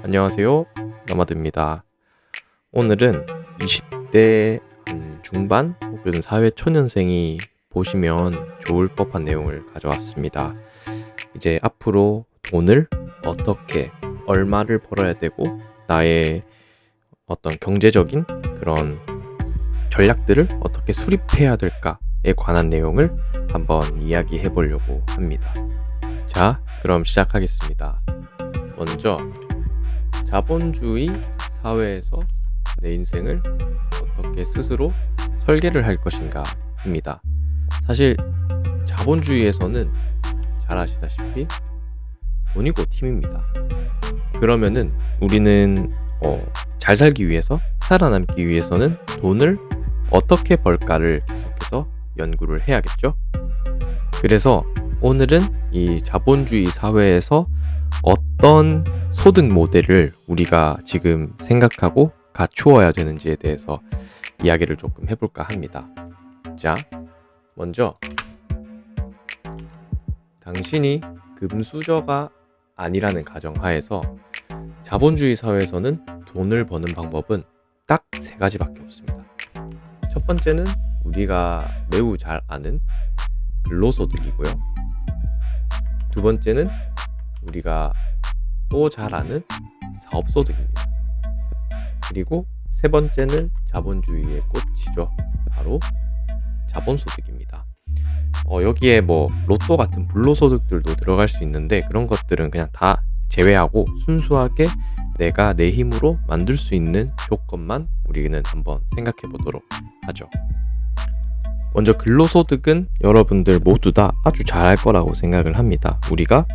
안녕하세요. 나마드입니다. 오늘은 20대 중반 혹은 사회초년생이 보시면 좋을 법한 내용을 가져왔습니다. 이제 앞으로 돈을 어떻게, 얼마를 벌어야 되고 나의 어떤 경제적인 그런 전략들을 어떻게 수립해야 될까에 관한 내용을 한번 이야기해 보려고 합니다. 자, 그럼 시작하겠습니다. 먼저 자본주의 사회에서 내 인생을 어떻게 스스로 설계를 할 것인가 입니다. 사실 자본주의에서는 잘 아시다시피 돈이고 팀입니다. 그러면은 우리는 잘 살기 위해서, 살아남기 위해서는 돈을 어떻게 벌까를 계속해서 연구를 해야겠죠. 그래서 오늘은 이 자본주의 사회에서 어떤 소득 모델을 우리가 지금 생각하고 갖추어야 되는지에 대해서 이야기를 조금 해볼까 합니다. 자, 먼저 당신이 금수저가 아니라는 가정하에서 자본주의 사회에서는 돈을 버는 방법은 딱 3가지밖에 없습니다. 첫 번째는 우리가 매우 잘 아는 근로소득이고요. 두 번째는 우리가 또 잘 아는 사업소득입니다. 그리고 세 번째는 자본주의의 꽃이죠. 바로 자본소득입니다. 여기에 뭐 로또 같은 불로소득들도 들어갈 수 있는데 그런 것들은 그냥 다 제외하고 순수하게 내가 내 힘으로 만들 수 있는 조건만 우리는 한번 생각해 보도록 하죠. 먼저 근로소득은 여러분들 모두 다 아주 잘할 거라고 생각을 합니다. 우리가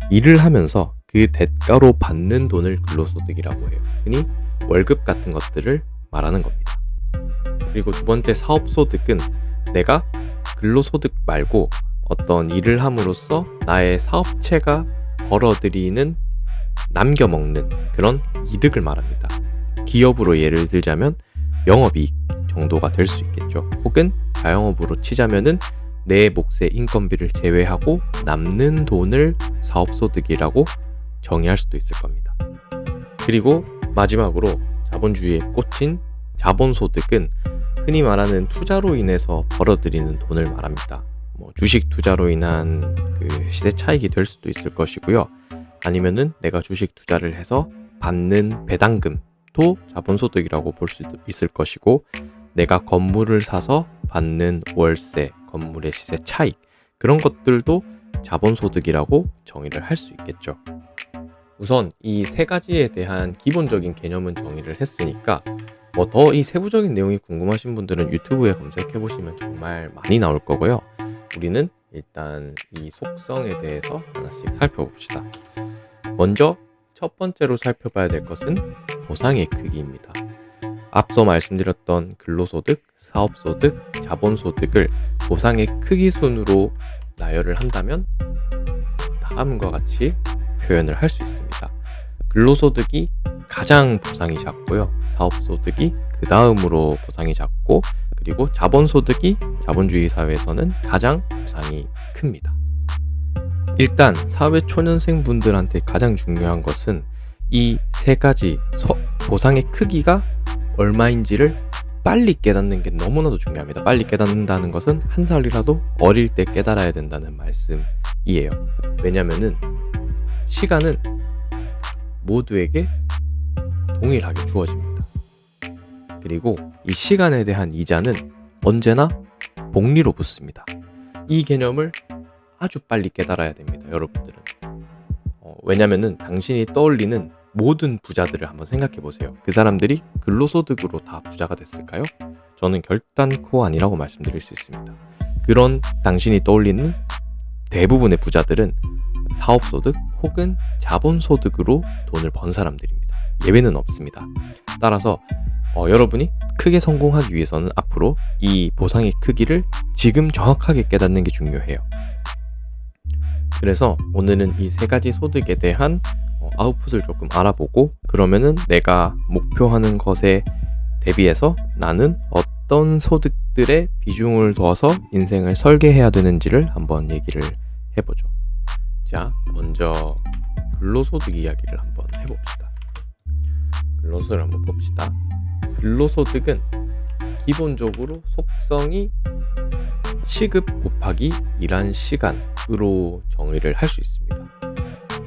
일을 하면서 그 대가로 받는 돈을 근로소득이라고 해요. 흔히 월급 같은 것들을 말하는 겁니다. 그리고 두 번째 사업소득은 내가 근로소득 말고 어떤 일을 함으로써 나의 사업체가 벌어들이는 남겨먹는 그런 이득을 말합니다. 기업으로 예를 들자면 영업이익 정도가 될 수 있겠죠. 혹은 자영업으로 치자면은 내 몫의 인건비를 제외하고 남는 돈을 사업소득이라고 정의할 수도 있을 겁니다. 그리고 마지막으로 자본주의의 꽃인 자본소득은 흔히 말하는 투자로 인해서 벌어들이는 돈을 말합니다. 주식 투자로 인한 그 시세 차익이 될 수도 있을 것이고요. 아니면은 내가 주식 투자를 해서 받는 배당금도 자본소득이라고 볼 수도 있을 것이고, 내가 건물을 사서 받는 월세, 건물의 시세 차익, 그런 것들도 자본소득이라고 정의를 할 수 있겠죠. 우선 이 3가지에 대한 기본적인 개념은 정의를 했으니까 더 이 세부적인 내용이 궁금하신 분들은 유튜브에 검색해 보시면 정말 많이 나올 거고요. 우리는 일단 이 속성에 대해서 하나씩 살펴봅시다. 먼저 첫 번째로 살펴봐야 될 것은 보상의 크기입니다. 앞서 말씀드렸던 근로소득, 사업소득, 자본소득을 보상의 크기 순으로 나열을 한다면 다음과 같이 표현을 할 수 있습니다. 근로소득이 가장 보상이 작고요. 사업소득이 그 다음으로 보상이 작고, 그리고 자본소득이 자본주의 사회에서는 가장 보상이 큽니다. 일단 사회초년생 분들한테 가장 중요한 것은 이 3가지 보상의 크기가 얼마인지를 빨리 깨닫는 게 너무나도 중요합니다. 빨리 깨닫는다는 것은 1살이라도 어릴 때 깨달아야 된다는 말씀이에요. 왜냐면은 시간은 모두에게 동일하게 주어집니다. 그리고 이 시간에 대한 이자는 언제나 복리로 붙습니다. 이 개념을 아주 빨리 깨달아야 됩니다, 여러분들은. 왜냐면은 당신이 떠올리는 모든 부자들을 한번 생각해 보세요. 그 사람들이 근로소득으로 다 부자가 됐을까요? 저는 결단코 아니라고 말씀드릴 수 있습니다. 그런 당신이 떠올리는 대부분의 부자들은 사업소득 혹은 자본소득으로 돈을 번 사람들입니다. 예외는 없습니다. 따라서 여러분이 크게 성공하기 위해서는 앞으로 이 보상의 크기를 지금 정확하게 깨닫는 게 중요해요. 그래서 오늘은 이 3가지 소득에 대한 아웃풋을 조금 알아보고, 그러면은 내가 목표하는 것에 대비해서 나는 어떤 소득들의 비중을 둬서 인생을 설계해야 되는지를 한번 얘기를 해보죠. 자, 먼저 근로소득 이야기를 한번 해봅시다. 근로소득을 한번 봅시다. 근로소득은 기본적으로 속성이 시급 곱하기 일한 시간으로 정의를 할 수 있습니다.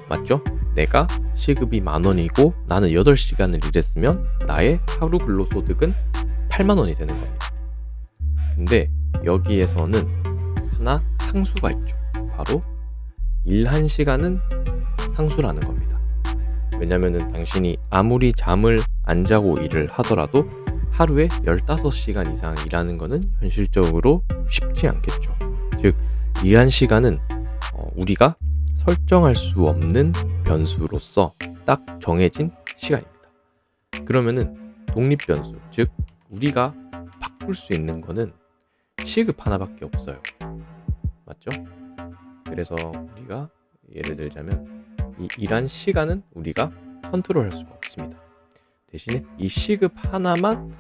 맞죠? 내가 시급이 10,000원이고 나는 8시간을 일했으면 나의 하루 근로소득은 80,000원이 되는 겁니다. 근데 여기에서는 하나 상수가 있죠. 바로 일한 시간은 상수라는 겁니다. 왜냐면은 당신이 아무리 잠을 안 자고 일을 하더라도 하루에 15시간 이상 일하는 거는 현실적으로 쉽지 않겠죠. 즉 일한 시간은 우리가 설정할 수 없는 변수로서 딱 정해진 시간입니다. 그러면은 독립 변수, 즉 우리가 바꿀 수 있는 거는 시급 하나밖에 없어요. 맞죠? 그래서 우리가 예를 들자면 이 일한 시간은 우리가 컨트롤할 수가 없습니다. 대신에 이 시급 하나만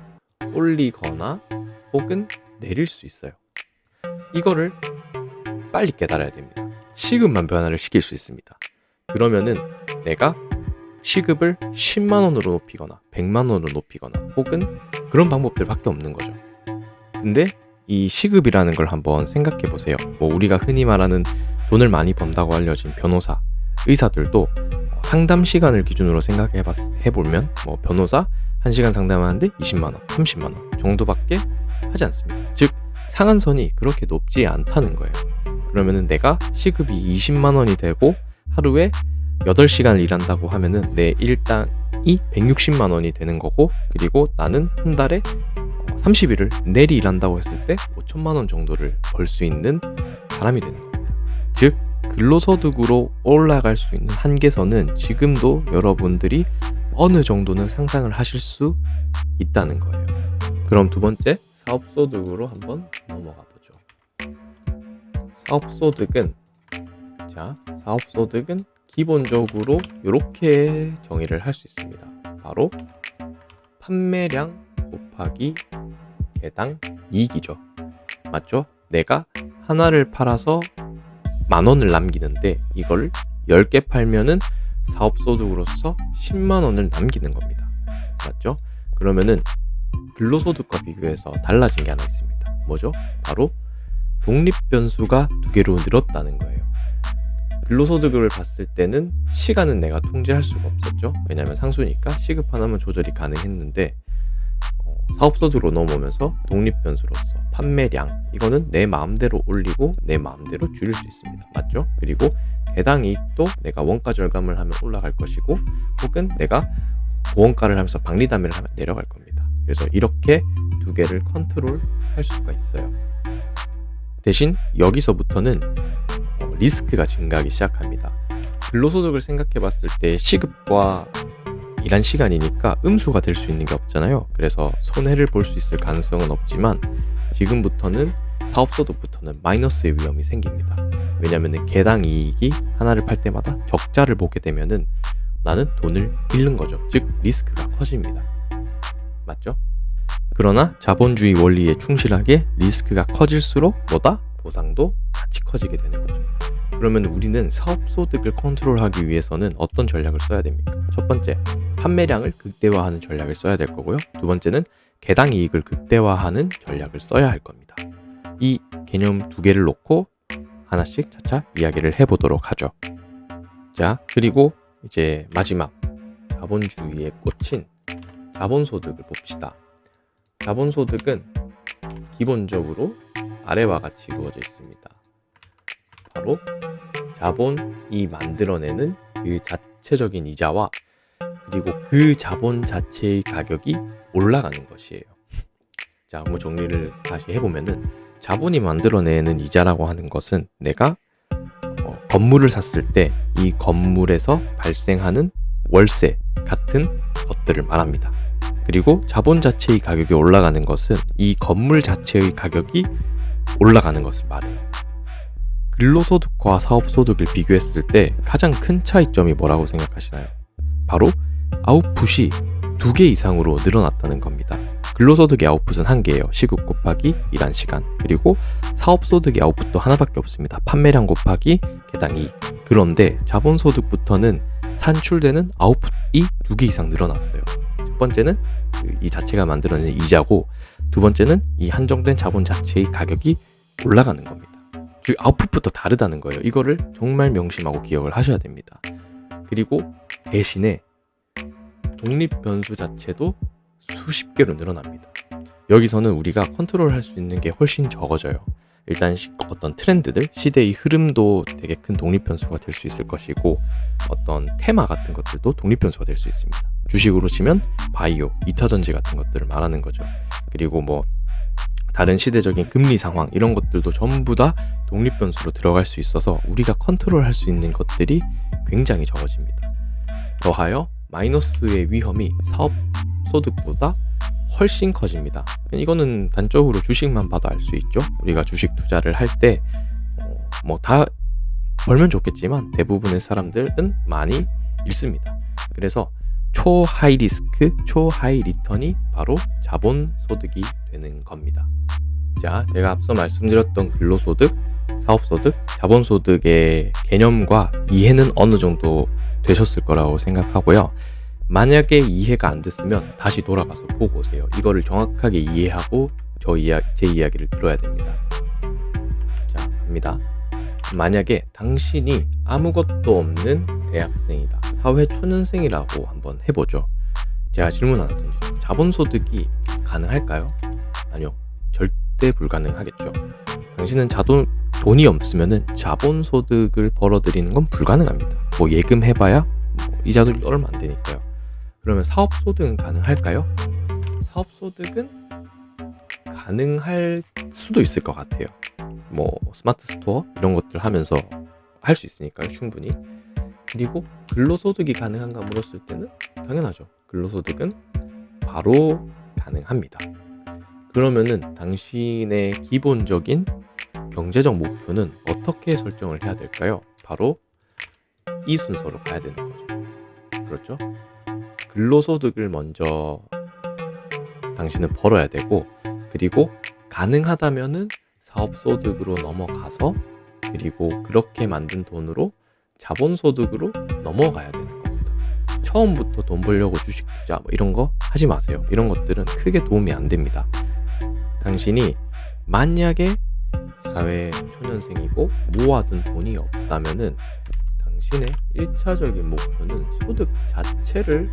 올리거나 혹은 내릴 수 있어요. 이거를 빨리 깨달아야 됩니다. 시급만 변화를 시킬 수 있습니다. 그러면은 내가 시급을 10만원으로 높이거나 100만원으로 높이거나 혹은 그런 방법들밖에 없는 거죠. 근데 이 시급이라는 걸 한번 생각해 보세요. 우리가 흔히 말하는 돈을 많이 번다고 알려진 변호사, 의사들도 상담 시간을 기준으로 해보면 변호사 1시간 상담하는데 20만원, 30만원 정도밖에 하지 않습니다. 즉 상한선이 그렇게 높지 않다는 거예요. 그러면은 내가 시급이 20만원이 되고 하루에 8시간을 일한다고 하면은 내 일당이 160만원이 되는 거고, 그리고 나는 한 달에 30일을 내리 일한다고 했을 때 5천만원 정도를 벌 수 있는 사람이 되는 겁니다. 즉 근로소득으로 올라갈 수 있는 한계선은 지금도 여러분들이 어느 정도는 상상을 하실 수 있다는 거예요. 그럼 두 번째, 사업소득으로 한번 넘어가 보죠. 사업소득은 기본적으로 이렇게 정의를 할 수 있습니다. 바로 판매량 곱하기 개당 이익이죠. 맞죠? 내가 하나를 팔아서 10,000원을 남기는데 이걸 10개 팔면은 사업소득으로서 10만원을 남기는 겁니다. 맞죠? 그러면은 근로소득과 비교해서 달라진 게 하나 있습니다. 뭐죠? 바로 독립변수가 2개로 늘었다는 거예요. 근로소득을 봤을 때는 시간은 내가 통제할 수가 없었죠. 왜냐하면 상수니까 시급 하나만 조절이 가능했는데 사업소득으로 넘어오면서 독립변수로서 판매량, 이거는 내 마음대로 올리고 내 마음대로 줄일 수 있습니다. 맞죠? 그리고 개당 이익도 내가 원가 절감을 하면 올라갈 것이고 혹은 내가 보험가를 하면서 박리담회를 하면 내려갈 겁니다. 그래서 이렇게 2개를 컨트롤 할 수가 있어요. 대신 여기서부터는 리스크가 증가하기 시작합니다. 근로소득을 생각해 봤을 때 시급과 일한 시간이니까 음수가 될 수 있는 게 없잖아요. 그래서 손해를 볼 수 있을 가능성은 없지만 지금부터는 사업소득부터는 마이너스의 위험이 생깁니다. 왜냐하면 개당 이익이 하나를 팔 때마다 적자를 보게 되면은 나는 돈을 잃는 거죠. 즉 리스크가 커집니다. 맞죠? 그러나 자본주의 원리에 충실하게 리스크가 커질수록 보상도 같이 커지게 되는 거죠. 그러면 우리는 사업소득을 컨트롤하기 위해서는 어떤 전략을 써야 됩니까? 첫 번째, 판매량을 극대화하는 전략을 써야 될 거고요. 두 번째는 개당 이익을 극대화하는 전략을 써야 할 겁니다. 이 개념 2개를 놓고 하나씩 차차 이야기를 해보도록 하죠. 자, 그리고 이제 마지막 자본주의의 꽃인 자본소득을 봅시다. 자본소득은 기본적으로 아래와 같이 이루어져 있습니다. 바로 자본이 만들어내는 그 자체적인 이자와 그리고 그 자본 자체의 가격이 올라가는 것이에요. 자, 한번 정리를 다시 해보면은 자본이 만들어내는 이자라고 하는 것은 내가 건물을 샀을 때 이 건물에서 발생하는 월세 같은 것들을 말합니다. 그리고 자본 자체의 가격이 올라가는 것은 이 건물 자체의 가격이 올라가는 것을 말해요. 근로소득과 사업소득을 비교했을 때 가장 큰 차이점이 뭐라고 생각하시나요? 바로 아웃풋이 2개 이상으로 늘어났다는 겁니다. 근로소득의 아웃풋은 1개예요. 시급 곱하기 일한 시간. 그리고 사업소득의 아웃풋도 하나밖에 없습니다. 판매량 곱하기 개당 이익. 그런데 자본소득부터는 산출되는 아웃풋이 2개 이상 늘어났어요. 번째는 이 자체가 만들어내는 이자고, 두 번째는 이 한정된 자본 자체의 가격이 올라가는 겁니다. 즉 아웃풋부터 다르다는 거예요. 이거를 정말 명심하고 기억을 하셔야 됩니다. 그리고 대신에 독립 변수 자체도 수십 개로 늘어납니다. 여기서는 우리가 컨트롤할 수 있는 게 훨씬 적어져요. 일단 어떤 트렌드들, 시대의 흐름도 되게 큰 독립 변수가 될 수 있을 것이고, 어떤 테마 같은 것들도 독립 변수가 될 수 있습니다. 주식으로 치면 바이오, 2차 전지 같은 것들을 말하는 거죠. 그리고 뭐 다른 시대적인 금리 상황, 이런 것들도 전부 다 독립 변수로 들어갈 수 있어서 우리가 컨트롤할 수 있는 것들이 굉장히 적어집니다. 더하여 마이너스의 위험이 사업 소득보다 훨씬 커집니다. 이거는 단적으로 주식만 봐도 알 수 있죠. 우리가 주식 투자를 할 때 뭐 다 벌면 좋겠지만 대부분의 사람들은 많이 잃습니다. 그래서 초 하이 리스크, 초 하이 리턴이 바로 자본 소득이 되는 겁니다. 자, 제가 앞서 말씀드렸던 근로소득, 사업소득, 자본소득의 개념과 이해는 어느 정도 되셨을 거라고 생각하고요. 만약에 이해가 안 됐으면 다시 돌아가서 보고 오세요. 이거를 정확하게 이해하고 제 이야기를 들어야 됩니다. 자, 갑니다. 만약에 당신이 아무것도 없는 대학생이다. 사회 초년생이라고 한번 해보죠. 제가 질문 하나 던지죠. 자본소득이 가능할까요? 아니요. 절대 불가능하겠죠. 당신은 돈이 없으면 자본소득을 벌어들이는 건 불가능합니다. 뭐 예금 해봐야 이자도 얼마 안 되니까요. 그러면 사업소득은 가능할까요? 사업소득은 가능할 수도 있을 것 같아요. 뭐 스마트 스토어 이런 것들 하면서 할 수 있으니까요, 충분히. 그리고 근로소득이 가능한가 물었을 때는 당연하죠. 근로소득은 바로 가능합니다. 그러면은 당신의 기본적인 경제적 목표는 어떻게 설정을 해야 될까요? 바로 이 순서로 가야 되는 거죠. 그렇죠? 근로소득을 먼저 당신은 벌어야 되고, 그리고 가능하다면은 사업소득으로 넘어가서, 그리고 그렇게 만든 돈으로 자본소득으로 넘어가야 되는 겁니다. 처음부터 돈 벌려고 주식 투자 뭐 이런 거 하지 마세요. 이런 것들은 크게 도움이 안 됩니다. 당신이 만약에 사회 초년생이고 모아둔 돈이 없다면은 당신의 1차적인 목표는 소득 자체를,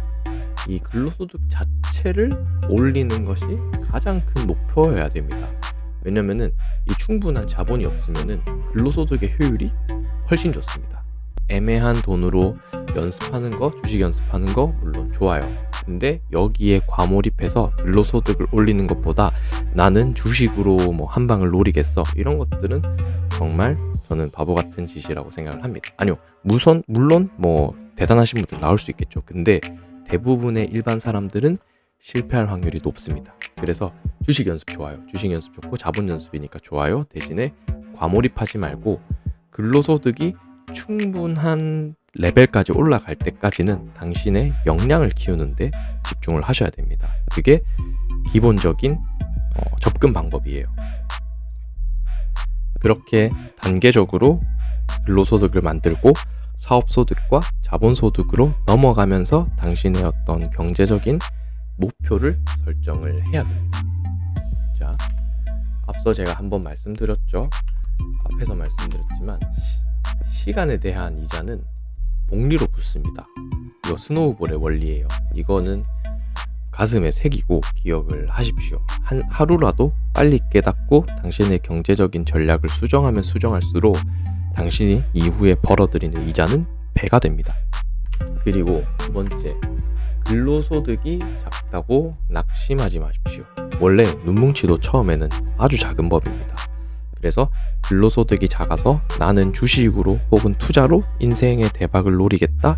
이 근로소득 자체를 올리는 것이 가장 큰 목표여야 됩니다. 왜냐면은 이 충분한 자본이 없으면은 근로소득의 효율이 훨씬 좋습니다. 애매한 돈으로 연습하는 거, 주식 연습하는 거 물론 좋아요. 근데 여기에 과몰입해서 근로소득을 올리는 것보다 나는 주식으로 뭐 한 방을 노리겠어, 이런 것들은 정말 저는 바보 같은 짓이라고 생각을 합니다. 아니요, 물론 뭐 대단하신 분들 나올 수 있겠죠. 근데 대부분의 일반 사람들은 실패할 확률이 높습니다. 그래서 주식 연습 좋아요. 주식 연습 좋고 자본 연습이니까 좋아요. 대신에 과몰입하지 말고 근로소득이 충분한 레벨까지 올라갈 때까지는 당신의 역량을 키우는데 집중을 하셔야 됩니다. 그게 기본적인 접근 방법이에요. 그렇게 단계적으로 근로소득을 만들고 사업소득과 자본소득으로 넘어가면서 당신의 어떤 경제적인 목표를 설정을 해야 됩니다. 자, 앞서 제가 한번 말씀드렸죠. 앞에서 말씀드렸지만 시간에 대한 이자는 복리로 붙습니다. 이거 스노우볼의 원리예요. 이거는 가슴에 새기고 기억을 하십시오. 하루라도 빨리 깨닫고 당신의 경제적인 전략을 수정하면 수정할수록 당신이 이후에 벌어들이는 이자는 배가 됩니다. 그리고 두 번째, 근로소득이 작다고 낙심하지 마십시오. 원래 눈뭉치도 처음에는 아주 작은 법입니다. 그래서 근로소득이 작아서 나는 주식으로 혹은 투자로 인생의 대박을 노리겠다?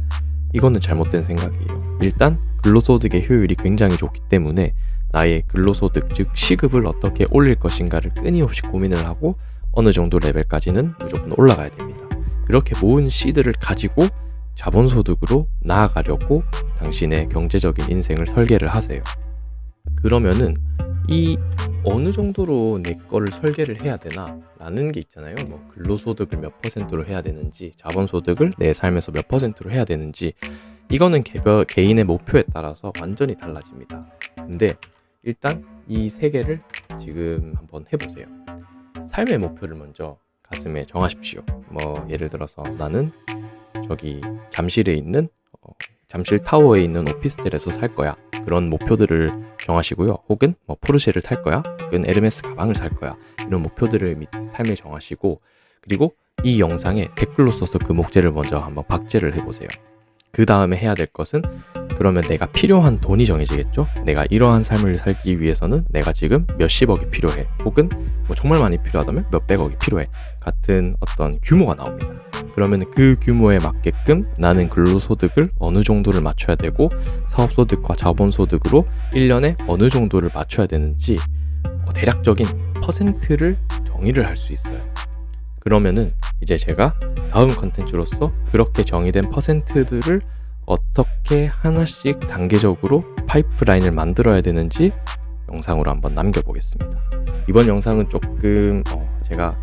이거는 잘못된 생각이에요. 일단 근로소득의 효율이 굉장히 좋기 때문에 나의 근로소득, 즉 시급을 어떻게 올릴 것인가를 끊임없이 고민을 하고 어느 정도 레벨까지는 무조건 올라가야 됩니다. 그렇게 모은 씨드를 가지고 자본소득으로 나아가려고 당신의 경제적인 인생을 설계를 하세요. 그러면은 이 어느 정도로 내 거를 설계를 해야 되나 라는 게 있잖아요. 뭐 근로소득을 몇 %로 해야 되는지, 자본소득을 내 삶에서 몇 %로 해야 되는지, 이거는 개인의 목표에 따라서 완전히 달라집니다. 근데 일단 이 세 개를 지금 한번 해보세요. 삶의 목표를 먼저 가슴에 정하십시오. 뭐 예를 들어서 나는 저기 잠실에 있는 잠실 타워에 있는 오피스텔에서 살 거야. 그런 목표들을 정하시고요. 혹은 뭐 포르쉐를 탈 거야. 혹은 에르메스 가방을 살 거야. 이런 목표들을 삶에 정하시고, 그리고 이 영상에 댓글로 써서 그 목재를 먼저 한번 박제를 해보세요. 그 다음에 해야 될 것은, 그러면 내가 필요한 돈이 정해지겠죠? 내가 이러한 삶을 살기 위해서는 내가 지금 몇십억이 필요해. 혹은 뭐 정말 많이 필요하다면 몇백억이 필요해. 같은 어떤 규모가 나옵니다. 그러면 그 규모에 맞게끔 나는 근로소득을 어느 정도를 맞춰야 되고, 사업소득과 자본소득으로 1년에 어느 정도를 맞춰야 되는지 대략적인 퍼센트를 정의를 할 수 있어요. 그러면은 이제 제가 다음 컨텐츠로서 그렇게 정의된 퍼센트들을 어떻게 하나씩 단계적으로 파이프라인을 만들어야 되는지 영상으로 한번 남겨보겠습니다. 이번 영상은 조금 제가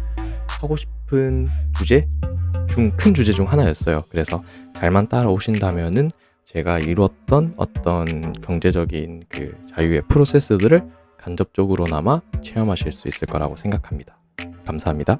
하고 싶은 큰 주제 중 하나였어요. 그래서 잘만 따라오신다면은 제가 이루었던 어떤 경제적인 그 자유의 프로세스들을 간접적으로나마 체험하실 수 있을 거라고 생각합니다. 감사합니다.